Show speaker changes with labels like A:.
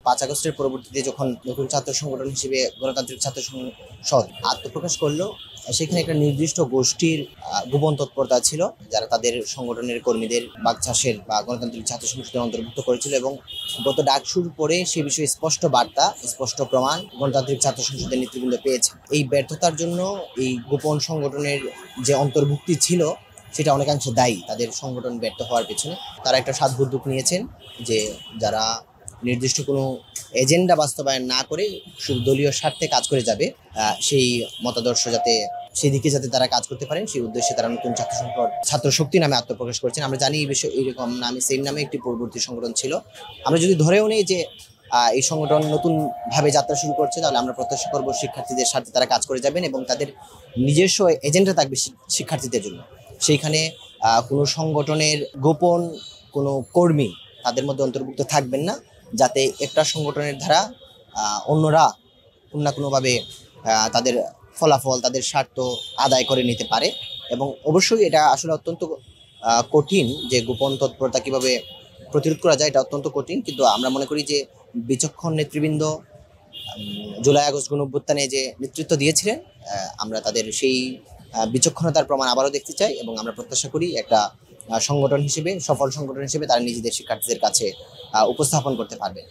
A: 5 আগস্টের পরবর্তীতে যখন নতুন ছাত্র সংগঠন হিসেবে গণতান্ত্রিক ছাত্র সংসদ আত্মপ্রকাশ করলো, সেখানে একটা নির্দিষ্ট গোষ্ঠীর গোপন তৎপরতা ছিল, যারা তাদের সংগঠনের কর্মীদের বাকচাষের বা গণতান্ত্রিক ছাত্র সংসদের অন্তর্ভুক্ত করেছিল। এবং গত ডাকসুর পরে সে বিষয়ে স্পষ্ট বার্তা, স্পষ্ট প্রমাণ গণতান্ত্রিক ছাত্র সংসদের নেতৃবৃন্দ পেয়েছে। এই ব্যর্থতার জন্য এই গোপন সংগঠনের যে অন্তর্ভুক্তি ছিল সেটা অনেকাংশে দায়ী তাদের সংগঠন ব্যর্থ হওয়ার পেছনে। তারা একটা সাধুদ্যোগ নিয়েছেন যে যারা নির্দিষ্ট কোনো এজেন্ডা বাস্তবায়ন না করে শুধু দলীয় স্বার্থে কাজ করে যাবে, সেই মতাদর্শ যাতে সেদিকে যাতে তারা কাজ করতে পারেন, সেই উদ্দেশ্যে তারা নতুন ছাত্র সংসদ ছাত্র শক্তি নামে আত্মপ্রকাশ করেছেন। আমরা জানি এই বিষয়ে এইরকম নামে সেম নামে একটি পূর্ববর্তী সংগঠন ছিল। আমরা যদি ধরেও নেই যে এই সংগঠন নতুন ভাবে যাত্রা শুরু করছে, তাহলে আমরা প্রত্যাশা করব শিক্ষার্থীদের স্বার্থে তারা কাজ করে যাবেন এবং তাদের নিজস্ব এজেন্ডা থাকবে শিক্ষার্থীদের জন্য। সেইখানে কোনো সংগঠনের গোপন কোনো কর্মী তাদের মধ্যে অন্তর্ভুক্ত থাকবেন না, যাতে একটা সংগঠনের দ্বারা অন্যরা কোনো না কোনোভাবে তাদের ফলাফল, তাদের স্বার্থ আদায় করে নিতে পারে। এবং অবশ্যই এটা আসলে অত্যন্ত কঠিন যে গোপন তৎপরতা কীভাবে প্রতিরোধ করা যায়, এটা অত্যন্ত কঠিন। কিন্তু আমরা মনে করি যে বিচক্ষণ নেতৃবৃন্দ জুলাই আগস্ট গণঅভ্যুত্থানে যে নেতৃত্ব দিয়েছিলেন, আমরা তাদের সেই বিচক্ষণতার প্রমাণ আবারও দেখতে চাই এবং আমরা প্রত্যাশা করি একটা সংগঠন হিসেবে, সফল সংগঠন হিসেবে তারা নিজেদের শিক্ষার্থীদের কাছে উপস্থাপন করতে পারবে।